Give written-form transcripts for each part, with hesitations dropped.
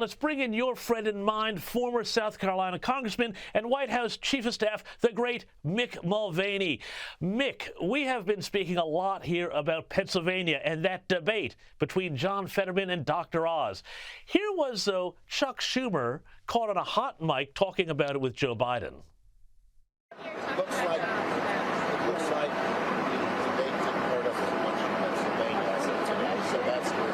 Let's bring in your friend in mind, former South Carolina Congressman and White House Chief of Staff, the great Mick Mulvaney. Mick, we have been speaking a lot here about Pennsylvania and that debate between John Fetterman and Dr. Oz. Here was, though, Chuck Schumer caught on a hot mic talking about it with Joe Biden. Looks like the debate didn't hurt us as much in Pennsylvania as it today, so that's good.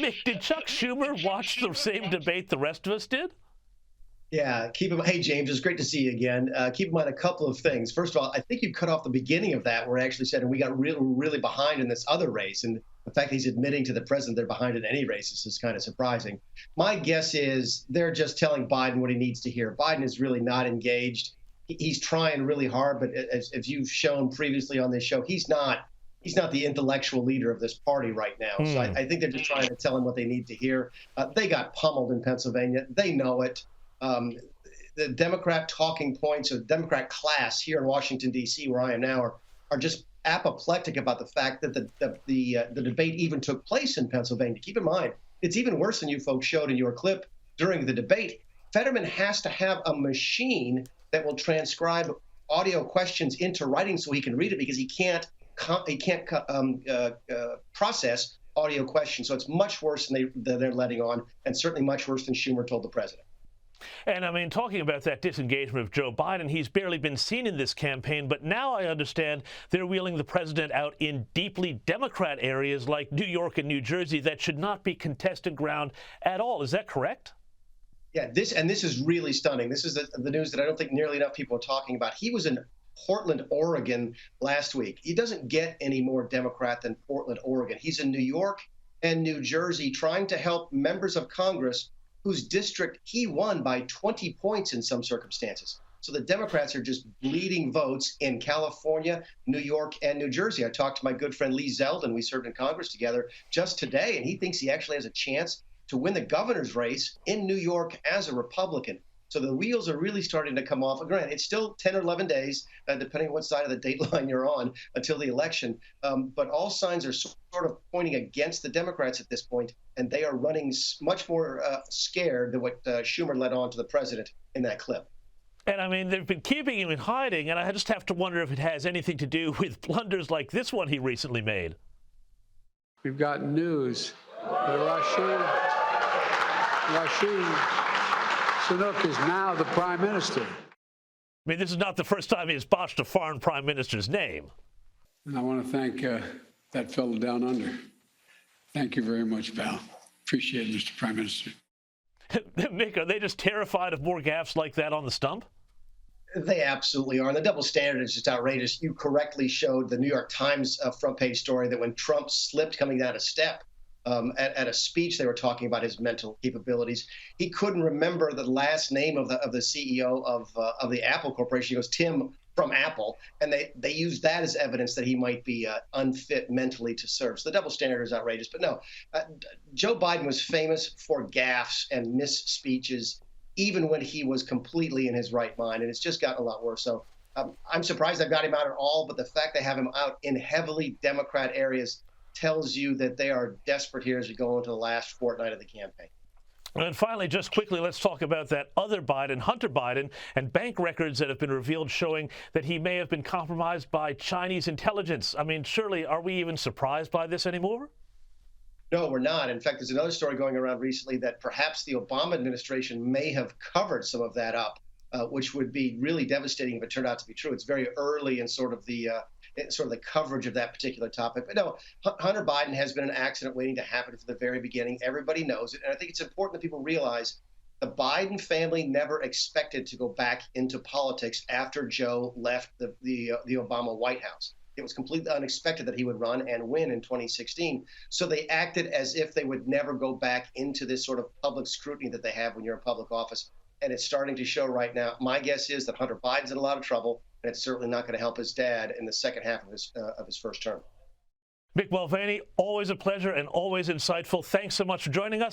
Mick, did Chuck Schumer watch the same debate the rest of us did? Yeah, hey, James, it's great to see you again. Keep in mind a couple of things. First of all, I think you cut off the beginning of that where I actually said, and we got really behind in this other race. And the fact that he's admitting to the president they're behind in any race is kind of surprising. My guess is they're just telling Biden what he needs to hear. Biden is really not engaged. He's trying really hard, but as you've shown previously on this show, he's not the intellectual leader of this party right now. So I think they're just trying to tell him what they need to hear. They got pummeled in Pennsylvania. They know it. The Democrat talking points of the Democrat class here in Washington, D.C., where I am now, are just apoplectic about the fact that the debate even took place in Pennsylvania. Keep in mind, it's even worse than you folks showed in your clip during the debate. Fetterman has to have a machine that will transcribe audio questions into writing so he can read it because he can't process audio questions. So it's much worse than they're letting on, and certainly much worse than Schumer told the president. And I mean, talking about that disengagement of Joe Biden, he's barely been seen in this campaign, but now I understand they're wheeling the president out in deeply Democrat areas like New York and New Jersey that should not be contested ground at all. Is that correct? Yeah, this is really stunning. This is the news that I don't think nearly enough people are talking about. He was in Portland, Oregon last week. He doesn't get any more Democrat than Portland, Oregon. He's in New York and New Jersey trying to help members of Congress whose district he won by 20 points in some circumstances. So the Democrats are just bleeding votes in California, New York, and New Jersey. I talked to my good friend Lee Zeldin. We served in Congress together just today, and he thinks he actually has a chance to win the governor's race in New York as a Republican. So the wheels are really starting to come off. Granted, it's still 10 or 11 days, depending on what side of the date line you're on, until the election. But all signs are sort of pointing against the Democrats at this point, and they are running much more scared than what Schumer led on to the president in that clip. And I mean, they've been keeping him in hiding, and I just have to wonder if it has anything to do with blunders like this one he recently made. We've got news that Rashid Sunak is now the prime minister. I mean, this is not the first time he's botched a foreign prime minister's name. And I want to thank that fellow down under. Thank you very much, pal. Appreciate it, Mr. Prime Minister. Mick, are they just terrified of more gaffes like that on the stump? They absolutely are. And the double standard is just outrageous. You correctly showed the New York Times front page story that when Trump slipped coming down a step, at a speech, they were talking about his mental capabilities. He couldn't remember the last name of the CEO of the Apple Corporation. He goes, Tim from Apple, and they used that as evidence that he might be unfit mentally to serve. So the double standard is outrageous. But no, Joe Biden was famous for gaffes and misspeeches, even when he was completely in his right mind, and it's just gotten a lot worse. So I'm surprised they've got him out at all. But the fact they have him out in heavily Democrat areas tells you that they are desperate here as we go into the last fortnight of the campaign. And finally, just quickly, let's talk about that other Biden, Hunter Biden, and bank records that have been revealed showing that he may have been compromised by Chinese intelligence. I mean, surely, are we even surprised by this anymore? No, we're not. In fact, there's another story going around recently that perhaps the Obama administration may have covered some of that up, which would be really devastating if it turned out to be true. It's very early in sort of the coverage of that particular topic. But no, Hunter Biden has been an accident waiting to happen from the very beginning. Everybody knows it. And I think it's important that people realize the Biden family never expected to go back into politics after Joe left the Obama White House. It was completely unexpected that he would run and win in 2016. So they acted as if they would never go back into this sort of public scrutiny that they have when you're in public office. And it's starting to show right now. My guess is that Hunter Biden's in a lot of trouble, and it's certainly not going to help his dad in the second half of his first term. Mick Mulvaney, always a pleasure and always insightful. Thanks so much for joining us.